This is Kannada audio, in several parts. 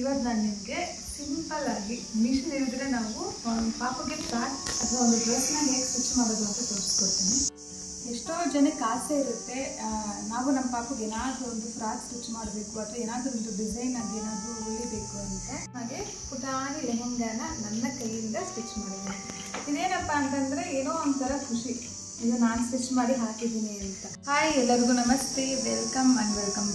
ಇವತ್ತು ನಾನು ನಿಮಗೆ ಸಿಂಪಲ್ ಆಗಿ ಮಿಷನ್ ಇಲ್ಲದ್ರೆ ನಾವು ಪಾಪಗೆ ಫ್ರಾಕ್ ಅಥವಾ ಒಂದು ಡ್ರೆಸ್ನ ಹೇಗೆ ಸ್ಟಿಚ್ ಮಾಡೋದು ಅಂತ ತೋರಿಸ್ಕೊಡ್ತೀನಿ. ಎಷ್ಟೋ ಜನಕ್ಕೆ ಆಸೆ ಇರುತ್ತೆ, ನಾವು ನಮ್ಮ ಪಾಪಗೆ ಏನಾದರೂ ಒಂದು ಫ್ರಾಕ್ ಸ್ಟಿಚ್ ಮಾಡಬೇಕು ಅಥವಾ ಏನಾದರೂ ಒಂದು ಡಿಸೈನ್ ಆಗಿ ಏನಾದರೂ ಹೊಲಿಬೇಕು ಅಂತ. ಹಾಗೆ ಪುಟಾಣಿ ಲೆಹೆಂಗಾನ ನನ್ನ ಕೈಯಿಂದ ಸ್ಟಿಚ್ ಮಾಡಿದ್ದೀನಿ. ಇದೇನಪ್ಪ ಅಂತಂದರೆ ಏನೋ ಒಂಥರ ಖುಷಿ, ಇದು ನಾನು ಸ್ಟಿಚ್ ಮಾಡಿ ಹಾಕಿದ್ದೀನಿ ಅಂತ. ಹಾಯ್, ಎಲ್ಲರಿಗೂ ನಮಸ್ತೆ, welcome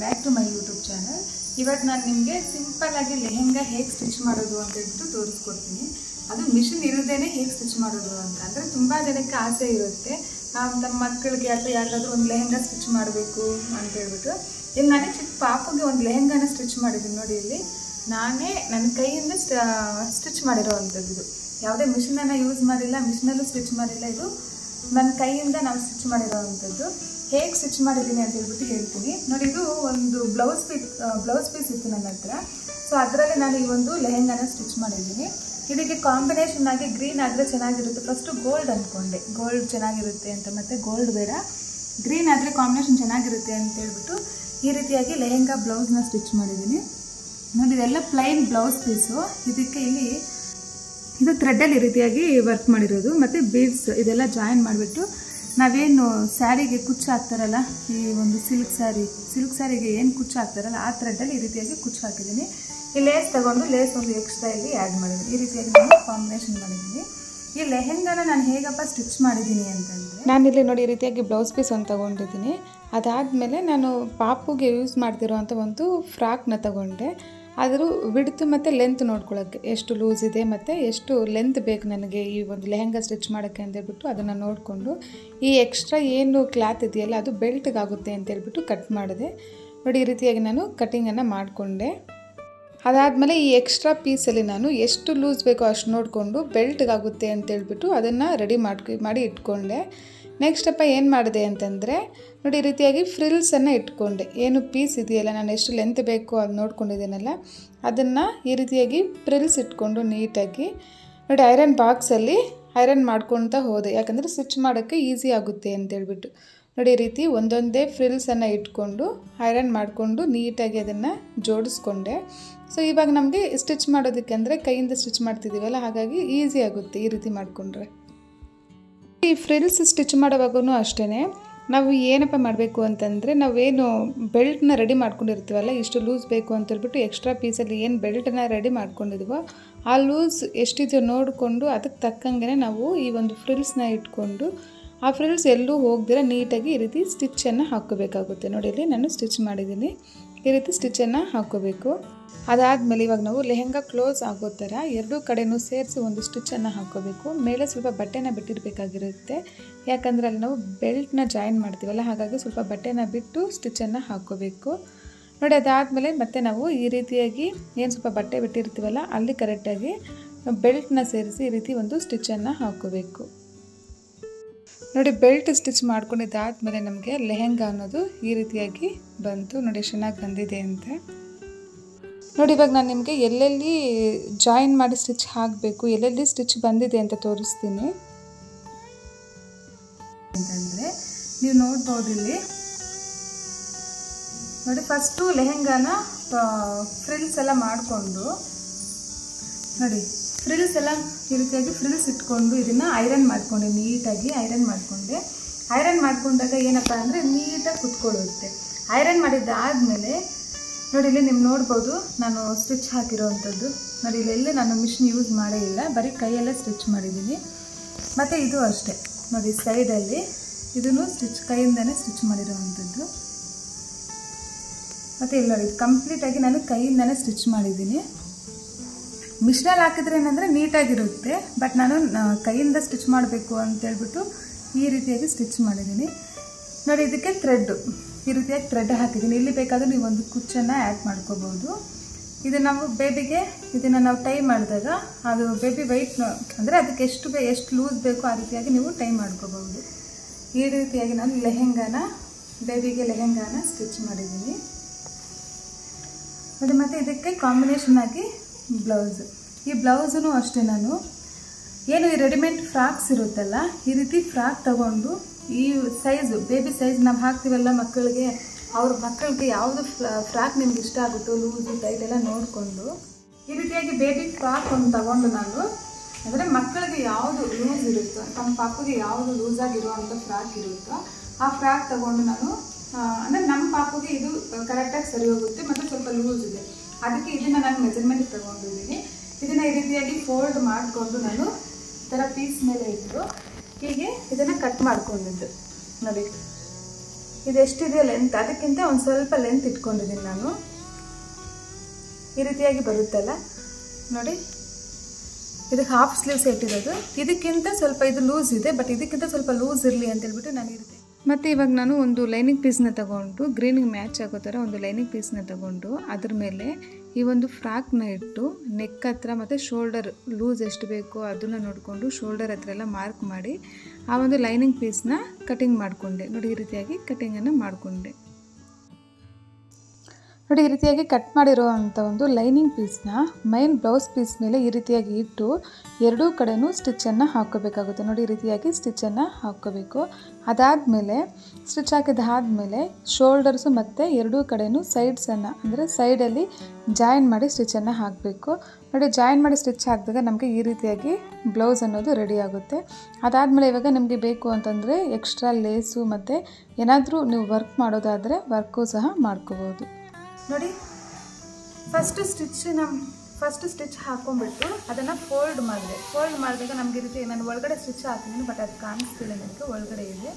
back to my YouTube channel. ಇವತ್ತು ನಾನು ನಿಮಗೆ ಸಿಂಪಲ್ ಆಗಿ ಲೆಹೆಂಗಾ ಹೇಗೆ ಸ್ಟಿಚ್ ಮಾಡೋದು ಅಂತ ಹೇಳ್ಬಿಟ್ಟು ತೋರಿಸ್ಕೊಡ್ತೀನಿ. ಅದು ಮಿಷಿನ್ ಇರೋದೇನೆ ಹೇಗೆ ಸ್ಟಿಚ್ ಮಾಡೋದು ಅಂತ. ಅಂದರೆ ತುಂಬ ಜನಕ್ಕೆ ಆಸೆ ಇರುತ್ತೆ, ನಾವು ನಮ್ಮ ಮಕ್ಕಳಿಗೆ ಅಥವಾ ಯಾರಿಗಾದ್ರೂ ಒಂದು ಲೆಹೆಂಗಾ ಸ್ಟಿಚ್ ಮಾಡಬೇಕು ಅಂತ ಹೇಳ್ಬಿಟ್ಟು. ಇಲ್ಲಿ ನಾನೇ ಚಿಕ್ಕ ಪಾಪಗೆ ಒಂದು ಲೆಹೆಂಗಾನ ಸ್ಟಿಚ್ ಮಾಡಿದ್ದೀನಿ ನೋಡಿ. ಇಲ್ಲಿ ನಾನೇ ನನ್ನ ಕೈಯಿಂದ ಸ್ಟಿಚ್ ಮಾಡಿರೋ ಅಂಥದ್ದು. ಇದು ಯಾವುದೇ ಮಿಷಿನನ್ನು ಯೂಸ್ ಮಾಡಿಲ್ಲ, ಮಿಷಿನಲ್ಲೂ ಸ್ಟಿಚ್ ಮಾಡಿಲ್ಲ, ಇದು ನನ್ನ ಕೈಯಿಂದ ನಾವು ಸ್ಟಿಚ್ ಮಾಡಿರೋ ಅಂಥದ್ದು. ಹೇಗೆ ಸ್ಟಿಚ್ ಮಾಡಿದ್ದೀನಿ ಅಂತ ಹೇಳ್ಬಿಟ್ಟು ಹೇಳ್ತೀನಿ ನೋಡಿ. ಇದು ಒಂದು ಬ್ಲೌಸ್ ಪೀಸ್ ಇತ್ತು ನನ್ನ ಹತ್ರ. ಸೊ ಅದರಲ್ಲಿ ನಾನು ಈ ಒಂದು ಲೆಹೆಂಗಾನ ಸ್ಟಿಚ್ ಮಾಡಿದ್ದೀನಿ. ಇದಕ್ಕೆ ಕಾಂಬಿನೇಷನ್ ಆಗಿ ಗ್ರೀನ್ ಆದರೆ ಚೆನ್ನಾಗಿರುತ್ತೆ. ಫಸ್ಟು ಗೋಲ್ಡ್ ಅಂದ್ಕೊಂಡೆ, ಗೋಲ್ಡ್ ಚೆನ್ನಾಗಿರುತ್ತೆ ಅಂತ, ಮತ್ತು ಗೋಲ್ಡ್ ಬೇಡ, ಗ್ರೀನ್ ಆದರೆ ಕಾಂಬಿನೇಷನ್ ಚೆನ್ನಾಗಿರುತ್ತೆ ಅಂತ ಹೇಳ್ಬಿಟ್ಟು ಈ ರೀತಿಯಾಗಿ ಲೆಹೆಂಗಾ ಬ್ಲೌಸ್ನ ಸ್ಟಿಚ್ ಮಾಡಿದ್ದೀನಿ ನೋಡಿ. ಇದೆಲ್ಲ ಪ್ಲೈನ್ ಬ್ಲೌಸ್ ಪೀಸು. ಇದಕ್ಕೆ ಇಲ್ಲಿ ಇದು ಥ್ರೆಡ್ಡಲ್ಲಿ ಈ ರೀತಿಯಾಗಿ ವರ್ಕ್ ಮಾಡಿರೋದು, ಮತ್ತು ಬೀಡ್ಸ್ ಇದೆಲ್ಲ ಜಾಯಿನ್ ಮಾಡಿಬಿಟ್ಟು ನಾವೇನು ಸ್ಯಾರಿಗೆ ಕುಚ್ಚು ಹಾಕ್ತಾರಲ್ಲ, ಈ ಒಂದು ಸಿಲ್ಕ್ ಸ್ಯಾರಿಗೆ ಏನು ಕುಚ್ಚು ಹಾಕ್ತಾರಲ್ಲ ಆ ಥ್ರೆಡ್ಡಲ್ಲಿ ಈ ರೀತಿಯಾಗಿ ಕುಚ್ಚು ಹಾಕಿದ್ದೀನಿ. ಈ ಲೇಸ್ ತಗೊಂಡು ಲೇಸ್ ಒಂದು ಎಕ್ಸ್ಟ್ರಾ ಇಲ್ಲಿ ಆ್ಯಡ್ ಮಾಡಿದ್ದೀನಿ. ಈ ರೀತಿಯಾಗಿ ನಾನು ಕಾಂಬಿನೇಷನ್ ಮಾಡಿದ್ದೀನಿ. ಈ ಲೆಹೆಂಗಾನ ನಾನು ಹೇಗಪ್ಪ ಸ್ಟಿಚ್ ಮಾಡಿದ್ದೀನಿ ಅಂತಂದರೆ, ನಾನಿಲ್ಲಿ ನೋಡಿ ಈ ರೀತಿಯಾಗಿ ಬ್ಲೌಸ್ ಪೀಸ್ ಒಂದು ತೊಗೊಂಡಿದ್ದೀನಿ. ಅದಾದಮೇಲೆ ನಾನು ಪಾಪುಗೆ ಯೂಸ್ ಮಾಡ್ತಿರೋವಂಥ ಒಂದು ಫ್ರಾಕ್ನ ತಗೊಂಡೆ. ಆದರೂ ವಿಡ್ತ್ ಮತ್ತು ಲೆಂತ್ ನೋಡ್ಕೊಳ್ಳೋಕ್ಕೆ ಎಷ್ಟು ಲೂಸ್ ಇದೆ ಮತ್ತು ಎಷ್ಟು ಲೆಂತ್ ಬೇಕು ನನಗೆ ಈ ಒಂದು ಲೆಹೆಂಗಾ ಸ್ಟಿಚ್ ಮಾಡೋಕ್ಕೆ ಅಂತೇಳ್ಬಿಟ್ಟು ಅದನ್ನು ನೋಡಿಕೊಂಡು ಈ ಎಕ್ಸ್ಟ್ರಾ ಏನು ಕ್ಲಾತ್ ಇದೆಯಲ್ಲ ಅದು ಬೆಲ್ಟ್ಗಾಗುತ್ತೆ ಅಂತೇಳ್ಬಿಟ್ಟು ಕಟ್ ಮಾಡಿದೆ ನೋಡಿ. ಈ ರೀತಿಯಾಗಿ ನಾನು ಕಟ್ಟಿಂಗನ್ನು ಮಾಡಿಕೊಂಡೆ. ಅದಾದಮೇಲೆ ಈ ಎಕ್ಸ್ಟ್ರಾ ಪೀಸಲ್ಲಿ ನಾನು ಎಷ್ಟು ಲೂಸ್ ಬೇಕೋ ಅಷ್ಟು ನೋಡಿಕೊಂಡು ಬೆಲ್ಟ್ಗಾಗುತ್ತೆ ಅಂತೇಳ್ಬಿಟ್ಟು ಅದನ್ನು ರೆಡಿ ಮಾಡಿ ಇಟ್ಕೊಂಡೆ. ನೆಕ್ಸ್ಟ್ ಅಪ್ಪ ಏನು ಮಾಡಿದೆ ಅಂತಂದರೆ ನೋಡಿ, ಈ ರೀತಿಯಾಗಿ ಫ್ರಿಲ್ಸನ್ನು ಇಟ್ಕೊಂಡೆ. ಏನು ಪೀಸ್ ಇದೆಯಲ್ಲ, ನಾನು ಎಷ್ಟು ಲೆಂತ್ ಬೇಕು ಅದು ನೋಡ್ಕೊಂಡಿದ್ದೀನಲ್ಲ ಅದನ್ನು ಈ ರೀತಿಯಾಗಿ ಫ್ರಿಲ್ಸ್ ಇಟ್ಕೊಂಡು ನೀಟಾಗಿ ನೋಡಿ ಐರನ್ ಬಾಕ್ಸಲ್ಲಿ ಐರನ್ ಮಾಡ್ಕೊಳ್ತಾ ಹೋದೆ, ಯಾಕಂದರೆ ಸ್ಟಿಚ್ ಮಾಡೋಕ್ಕೆ ಈಸಿ ಆಗುತ್ತೆ ಅಂತೇಳ್ಬಿಟ್ಟು ನೋಡಿ. ಈ ರೀತಿ ಒಂದೊಂದೇ ಫ್ರಿಲ್ಸನ್ನು ಇಟ್ಕೊಂಡು ಐರನ್ ಮಾಡಿಕೊಂಡು ನೀಟಾಗಿ ಅದನ್ನು ಜೋಡಿಸ್ಕೊಂಡೆ. ಸೊ ಇವಾಗ ನಮಗೆ ಸ್ಟಿಚ್ ಮಾಡೋದಕ್ಕೆ ಅಂದರೆ ಕೈಯಿಂದ ಸ್ಟಿಚ್ ಮಾಡ್ತಿದ್ದೀವಲ್ಲ, ಹಾಗಾಗಿ ಈಸಿ ಆಗುತ್ತೆ ಈ ರೀತಿ ಮಾಡಿಕೊಂಡ್ರೆ. ಈ ಫ್ರಿಲ್ಸ್ ಸ್ಟಿಚ್ ಮಾಡೋವಾಗೂ ಅಷ್ಟೇ ನಾವು ಏನಪ್ಪ ಮಾಡಬೇಕು ಅಂತಂದರೆ, ನಾವೇನು ಬೆಲ್ಟ್ನ ರೆಡಿ ಮಾಡ್ಕೊಂಡಿರ್ತೀವಲ್ಲ, ಇಷ್ಟು ಲೂಸ್ ಬೇಕು ಅಂತೇಳ್ಬಿಟ್ಟು ಎಕ್ಸ್ಟ್ರಾ ಪೀಸಲ್ಲಿ ಏನು ಬೆಲ್ಟನ್ನು ರೆಡಿ ಮಾಡ್ಕೊಂಡಿದ್ವೋ ಆ ಲೂಸ್ ಎಷ್ಟಿದೆಯೋ ನೋಡಿಕೊಂಡು ಅದಕ್ಕೆ ತಕ್ಕಂಗೆ ನಾವು ಈ ಒಂದು ಫ್ರಿಲ್ಸ್ನ ಇಟ್ಕೊಂಡು ಆ ಫ್ರಿಲ್ಸ್ ಎಲ್ಲೂ ಹೋಗದಿರ ನೀಟಾಗಿ ಈ ರೀತಿ ಸ್ಟಿಚ್ಚನ್ನು ಹಾಕ್ಕೋಬೇಕಾಗುತ್ತೆ ನೋಡಿ. ಇಲ್ಲಿ ನಾನು ಸ್ಟಿಚ್ ಮಾಡಿದ್ದೀನಿ, ಈ ರೀತಿ ಸ್ಟಿಚ್ಚನ್ನು ಹಾಕ್ಕೋಬೇಕು. ಅದಾದಮೇಲೆ ಇವಾಗ ನಾವು ಲೆಹೆಂಗಾ ಕ್ಲೋಸ್ ಆಗೋ ಥರ ಎರಡೂ ಕಡೆಯೂ ಸೇರಿಸಿ ಒಂದು ಸ್ಟಿಚ್ಚನ್ನು ಹಾಕ್ಕೋಬೇಕು. ಮೇಲೆ ಸ್ವಲ್ಪ ಬಟ್ಟೆನ ಬಿಟ್ಟಿರಬೇಕಾಗಿರುತ್ತೆ, ಯಾಕಂದರೆ ಅಲ್ಲಿ ನಾವು ಬೆಲ್ಟ್ನ ಜಾಯಿನ್ ಮಾಡ್ತೀವಲ್ಲ, ಹಾಗಾಗಿ ಸ್ವಲ್ಪ ಬಟ್ಟೆನ ಬಿಟ್ಟು ಸ್ಟಿಚ್ಚನ್ನು ಹಾಕ್ಕೋಬೇಕು ನೋಡಿ. ಅದಾದಮೇಲೆ ಮತ್ತೆ ನಾವು ಈ ರೀತಿಯಾಗಿ ಏನು ಸ್ವಲ್ಪ ಬಟ್ಟೆ ಬಿಟ್ಟಿರ್ತೀವಲ್ಲ ಅಲ್ಲಿ ಕರೆಕ್ಟಾಗಿ ಬೆಲ್ಟ್ನ ಸೇರಿಸಿ ಈ ರೀತಿ ಒಂದು ಸ್ಟಿಚ್ಚನ್ನು ಹಾಕ್ಕೋಬೇಕು ನೋಡಿ. ಬೆಲ್ಟ್ ಸ್ಟಿಚ್ ಮಾಡ್ಕೊಂಡಿದ್ದಾದಮೇಲೆ ನಮಗೆ ಲೆಹೆಂಗಾ ಅನ್ನೋದು ಈ ರೀತಿಯಾಗಿ ಬಂತು ನೋಡಿ, ಚೆನ್ನಾಗಿ ಬಂದಿದೆ ಅಂತ ನೋಡಿ. ಇವಾಗ ನಾನು ನಿಮಗೆ ಎಲ್ಲೆಲ್ಲಿ ಜಾಯಿನ್ ಮಾಡಿ ಸ್ಟಿಚ್ ಹಾಕಬೇಕು, ಎಲ್ಲೆಲ್ಲಿ ಸ್ಟಿಚ್ ಬಂದಿದೆ ಅಂತ ತೋರಿಸ್ತೀನಿ. ಅಂತಂದರೆ ನೀವು ನೋಡ್ಬೋದು ಇಲ್ಲಿ ನೋಡಿ, ಫಸ್ಟು ಲೆಹೆಂಗಾನ ಫ್ರಿಲ್ಸ್ ಎಲ್ಲ ಮಾಡಿಕೊಂಡು ನೋಡಿ, ಫ್ರಿಲ್ಸ್ ಎಲ್ಲ ಈ ರೀತಿಯಾಗಿ ಫ್ರಿಲ್ಸ್ ಇಟ್ಕೊಂಡು ಇದನ್ನು ಐರನ್ ಮಾಡಿಕೊಂಡೆ, ನೀಟಾಗಿ ಐರನ್ ಮಾಡಿಕೊಂಡೆ. ಐರನ್ ಮಾಡ್ಕೊಂಡಾಗ ಏನಪ್ಪ ಅಂದರೆ ನೀಟಾಗಿ ಕುತ್ಕೊಳ್ಳುತ್ತೆ. ಐರನ್ ಮಾಡಿದ್ದಾದಮೇಲೆ ನೋಡಿ, ಇಲ್ಲಿ ನೀವು ನೋಡ್ಬೋದು ನಾನು ಸ್ಟಿಚ್ ಹಾಕಿರೋವಂಥದ್ದು ನೋಡಿ. ಇಲ್ಲೆಲ್ಲೇ ನಾನು ಮಿಷಿನ್ ಯೂಸ್ ಮಾಡೇ ಇಲ್ಲ, ಬರೀ ಕೈಯಲ್ಲೇ ಸ್ಟಿಚ್ ಮಾಡಿದ್ದೀನಿ. ಮತ್ತು ಇದು ಅಷ್ಟೇ ನೋಡಿ, ಸೈಡಲ್ಲಿ ಇದನ್ನು ಕೈಯಿಂದನೇ ಸ್ಟಿಚ್ ಮಾಡಿರೋವಂಥದ್ದು. ಮತ್ತು ಇಲ್ಲಿ ನೋಡಿ, ಕಂಪ್ಲೀಟಾಗಿ ನಾನು ಕೈಯಿಂದನೇ ಸ್ಟಿಚ್ ಮಾಡಿದ್ದೀನಿ. ಮಿಷಿನಲ್ಲಿ ಹಾಕಿದ್ರೆ ಏನಂದರೆ ನೀಟಾಗಿರುತ್ತೆ, ಬಟ್ ನಾನು ಕೈಯಿಂದ ಸ್ಟಿಚ್ ಮಾಡಬೇಕು ಅಂತೇಳ್ಬಿಟ್ಟು ಈ ರೀತಿಯಾಗಿ ಸ್ಟಿಚ್ ಮಾಡಿದ್ದೀನಿ ನೋಡಿ. ಇದಕ್ಕೆ ಥ್ರೆಡ್ಡು ಈ ರೀತಿಯಾಗಿ ಥ್ರೆಡ್ ಹಾಕಿದ್ದೀನಿ. ಇಲ್ಲಿ ಬೇಕಾದರೆ ನೀವು ಒಂದು ಕುಚ್ಚನ್ನು ಆ್ಯಡ್ ಮಾಡ್ಕೋಬೋದು. ಇದು ನಾವು ಬೇಬಿಗೆ ಇದನ್ನು ನಾವು ಟೈ ಮಾಡಿದಾಗ ಅದು ಬೇಬಿ ವೆಯ್ಟ್ ಅಂದರೆ ಅದಕ್ಕೆ ಎಷ್ಟು ಲೂಸ್ ಬೇಕೋ ಆ ರೀತಿಯಾಗಿ ನೀವು ಟೈ ಮಾಡ್ಕೋಬೋದು. ಈ ರೀತಿಯಾಗಿ ನಾನು ಬೇಬಿಗೆ ಲೆಹೆಂಗಾನ ಸ್ಟಿಚ್ ಮಾಡಿದ್ದೀನಿ ನೋಡಿ. ಮತ್ತು ಇದಕ್ಕೆ ಕಾಂಬಿನೇಷನ್ ಆಗಿ ಬ್ಲೌಸ್, ಈ ಬ್ಲೌಸೂ ಅಷ್ಟೇ ನಾನು ಏನು ಈ ರೆಡಿಮೇಡ್ ಫ್ರಾಕ್ಸ್ ಇರುತ್ತಲ್ಲ, ಈ ರೀತಿ ಫ್ರಾಕ್ ತಗೊಂಡು ಈ ಸೈಜು ಬೇಬಿ ಸೈಜ್ ನಾವು ಹಾಕ್ತೀವಲ್ಲ ಮಕ್ಕಳಿಗೆ, ಅವ್ರ ಮಕ್ಕಳಿಗೆ ಯಾವುದು ಫ್ರಾಕ್ ನಿಮ್ಗೆ ಇಷ್ಟ ಆಗುತ್ತೋ ಲೂಸು ಟೈಟ್ ಎಲ್ಲ ನೋಡಿಕೊಂಡು ಈ ರೀತಿಯಾಗಿ ಬೇಬಿ ಫ್ರಾಕ್ ಒಂದು ತಗೊಂಡು ನಾನು ಅಂದರೆ ಮಕ್ಕಳಿಗೆ ಯಾವುದು ಲೂಸ್ ಇರುತ್ತೋ ತಮ್ಮ ಪಾಪುಗೆ ಯಾವುದು ಲೂಸಾಗಿರುವಂಥ ಫ್ರಾಕ್ ಇರುತ್ತೋ ಆ ಫ್ರಾಕ್ ತಗೊಂಡು ನಾನು ಅಂದರೆ ನಮ್ಮ ಪಾಪುಗೆ ಇದು ಕರೆಕ್ಟಾಗಿ ಸರಿ ಹೋಗುತ್ತೆ ಮತ್ತು ಸ್ವಲ್ಪ ಲೂಸ್ ಇದೆ, ಅದಕ್ಕೆ ಇದನ್ನು ನಾನು ಮೆಜರ್ಮೆಂಟ್ ತಗೊಂಡಿದ್ದೀನಿ. ಇದನ್ನು ಈ ರೀತಿಯಾಗಿ ಫೋಲ್ಡ್ ಮಾಡಿಕೊಂಡು ನಾನು ಈ ಥರ ಪೀಸ್ ಮೇಲೆ ಇಟ್ಟು ಹೀಗೆ ಇದನ್ನು ಕಟ್ ಮಾಡ್ಕೊಂಡಿದ್ದು ನೋಡಿ. ಇದು ಎಷ್ಟಿದೆಯೋ ಲೆಂತ್ ಅದಕ್ಕಿಂತ ಒಂದು ಸ್ವಲ್ಪ ಲೆಂತ್ ಇಟ್ಕೊಂಡಿದ್ದೀನಿ ನಾನು. ಈ ರೀತಿಯಾಗಿ ಬರುತ್ತಲ್ಲ ನೋಡಿ, ಇದು ಹಾಫ್ ಸ್ಲೀವ್ಸ್ ಇಟ್ಟಿರೋದು. ಇದಕ್ಕಿಂತ ಸ್ವಲ್ಪ ಇದು ಲೂಸ್ ಇದೆ, ಬಟ್ ಇದಕ್ಕಿಂತ ಸ್ವಲ್ಪ ಲೂಸ್ ಇರಲಿ ಅಂತೇಳ್ಬಿಟ್ಟು ನಾನು ಇರುತ್ತೆ. ಮತ್ತು ಇವಾಗ ನಾನು ಒಂದು ಲೈನಿಂಗ್ ಪೀಸ್ನ ತಗೊಂಡು ಗ್ರೀನಿಗೆ ಮ್ಯಾಚ್ ಆಗೋ ಥರ ಒಂದು ಲೈನಿಂಗ್ ಪೀಸ್ನ ತಗೊಂಡು ಅದ್ರ ಮೇಲೆ ಈ ಒಂದು ಫ್ರಾಕ್ನ ಇಟ್ಟು ನೆಕ್ ಹತ್ರ ಮತ್ತು ಶೋಲ್ಡರ್ ಲೂಸ್ ಎಷ್ಟು ಬೇಕೋ ಅದನ್ನು ನೋಡಿಕೊಂಡು ಶೋಲ್ಡರ್ ಹತ್ರ ಎಲ್ಲ ಮಾರ್ಕ್ ಮಾಡಿ ಆ ಒಂದು ಲೈನಿಂಗ್ ಪೀಸ್ನ ಕಟಿಂಗ್ ಮಾಡಿಕೊಂಡೆ ನೋಡಿ. ಈ ರೀತಿಯಾಗಿ ಕಟಿಂಗನ್ನು ಮಾಡಿಕೊಂಡೆ ನೋಡಿ. ಈ ರೀತಿಯಾಗಿ ಕಟ್ ಮಾಡಿರುವಂಥ ಒಂದು ಲೈನಿಂಗ್ ಪೀಸ್ನ ಮೈನ್ ಬ್ಲೌಸ್ ಪೀಸ್ ಮೇಲೆ ಈ ರೀತಿಯಾಗಿ ಇಟ್ಟು ಎರಡೂ ಕಡೆಯೂ ಸ್ಟಿಚ್ಚನ್ನು ಹಾಕ್ಕೋಬೇಕಾಗುತ್ತೆ ನೋಡಿ. ಈ ರೀತಿಯಾಗಿ ಸ್ಟಿಚ್ಚನ್ನು ಹಾಕ್ಕೋಬೇಕು. ಅದಾದಮೇಲೆ ಸ್ಟಿಚ್ ಹಾಕಿದಾದಮೇಲೆ ಶೋಲ್ಡರ್ಸು ಮತ್ತು ಎರಡೂ ಕಡೆಯೂ ಸೈಡ್ಸನ್ನು ಅಂದರೆ ಸೈಡಲ್ಲಿ ಜಾಯಿನ್ ಮಾಡಿ ಸ್ಟಿಚ್ಚನ್ನು ಹಾಕಬೇಕು ನೋಡಿ. ಜಾಯಿನ್ ಮಾಡಿ ಸ್ಟಿಚ್ ಹಾಕಿದಾಗ ನಮಗೆ ಈ ರೀತಿಯಾಗಿ ಬ್ಲೌಸ್ ಅನ್ನೋದು ರೆಡಿ ಆಗುತ್ತೆ. ಅದಾದಮೇಲೆ ಇವಾಗ ನಿಮಗೆ ಬೇಕು ಅಂತಂದರೆ ಎಕ್ಸ್ಟ್ರಾ ಲೇಸು ಮತ್ತು ಏನಾದರೂ ನೀವು ವರ್ಕ್ ಮಾಡೋದಾದರೆ ವರ್ಕು ಸಹ ಮಾಡ್ಕೋಬೋದು ನೋಡಿ. ಫಸ್ಟ್ ಸ್ಟಿಚ್ ಹಾಕ್ಕೊಂಡ್ಬಿಟ್ಟು ಅದನ್ನು ಫೋಲ್ಡ್ ಮಾಡಿದೆ. ಫೋಲ್ಡ್ ಮಾಡಿದಾಗ ನಮಗೆ ರೀತಿ ನಾನು ಒಳಗಡೆ ಸ್ಟಿಚ್ ಹಾಕಿದ್ದೀನಿ, ಬಟ್ ಅದು ಕಾಣಿಸ್ತಿಲ್ಲ ನನಗೆ, ಒಳಗಡೆ ಇದೆ.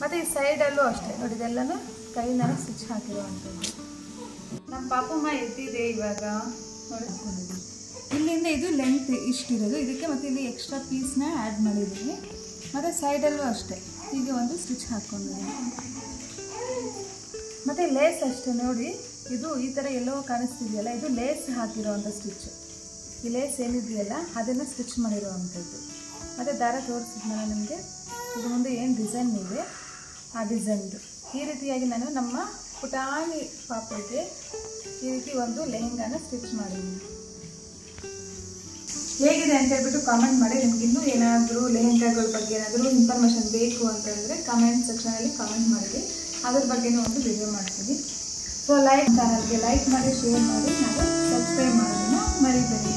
ಮತ್ತು ಈ ಸೈಡಲ್ಲೂ ಅಷ್ಟೇ ನೋಡಿ, ಇದೆಲ್ಲನೂ ಕೈಯಿಂದನೇ ಸ್ಟಿಚ್ ಹಾಕಿರುವಂಥದ್ದು. ನಮ್ಮ ಪಾಪಮ್ಮ ಎದ್ದಿದೆ ಇವಾಗ ನೋಡಿಸ್ಕೊಂಡಿದ್ದೀನಿ. ಇಲ್ಲಿಂದ ಇದು ಲೆಂತ್ ಇಷ್ಟಿರೋದು ಇದಕ್ಕೆ, ಮತ್ತು ಇಲ್ಲಿ ಎಕ್ಸ್ಟ್ರಾ ಪೀಸ್ನ ಆ್ಯಡ್ ಮಾಡಿದ್ದೀನಿ. ಮತ್ತು ಸೈಡಲ್ಲೂ ಅಷ್ಟೇ ಹೀಗೆ ಒಂದು ಸ್ಟಿಚ್ ಹಾಕ್ಕೊಂಡಿದ್ದೀನಿ. ಮತ್ತು ಲೇಸ್ ಅಷ್ಟೇ ನೋಡಿ, ಇದು ಈ ಥರ ಎಲ್ಲೋ ಕಾಣಿಸ್ತಿದೆಯಲ್ಲ, ಇದು ಲೇಸ್ ಹಾಕಿರೋವಂಥ ಸ್ಟಿಚ್. ಈ ಲೇಸ್ ಏನಿದೆಯಲ್ಲ ಅದನ್ನು ಸ್ಟಿಚ್ ಮಾಡಿರೋವಂಥದ್ದು. ಮತ್ತು ದಾರ ತೋರಿಸಿದ್ನಲ್ಲ ನಿಮಗೆ, ಇದು ಮುಂದೆ ಏನು ಡಿಸೈನ್ ಇದೆ ಆ ಡಿಸೈನ್ದು. ಈ ರೀತಿಯಾಗಿ ನಾನು ನಮ್ಮ ಪುಟಾಣಿ ಪಾಪುಗೆ ಈ ರೀತಿ ಒಂದು ಲೆಹೆಂಗಾನ ಸ್ಟಿಚ್ ಮಾಡಿದ್ದೀನಿ. ಹೇಗಿದೆ ಅಂತ ಹೇಳ್ಬಿಟ್ಟು ಕಾಮೆಂಟ್ ಮಾಡಿ. ನಿಮ್ಗೆ ಇನ್ನೂ ಏನಾದರೂ ಲೆಹೆಂಗಾಗಳ ಬಗ್ಗೆ ಏನಾದರೂ ಇನ್ಫಾರ್ಮೇಷನ್ ಬೇಕು ಅಂತಂದರೆ ಕಮೆಂಟ್ ಸೆಕ್ಷನಲ್ಲಿ ಕಾಮೆಂಟ್ ಮಾಡಿ, ಅದ್ರ ಬಗ್ಗೆನೂ ಒಂದು ವಿಡಿಯೋ ಮಾಡ್ತೀನಿ. ಸೊ ಚಾನಲ್ಗೆ ಲೈಕ್ ಮಾಡಿ, ಶೇರ್ ಮಾಡಿ, ಹಾಗೂ ಸಬ್ಸ್ಕ್ರೈಬ್ ಮಾಡೋದನ್ನು ಮರಿಬೇಡಿ.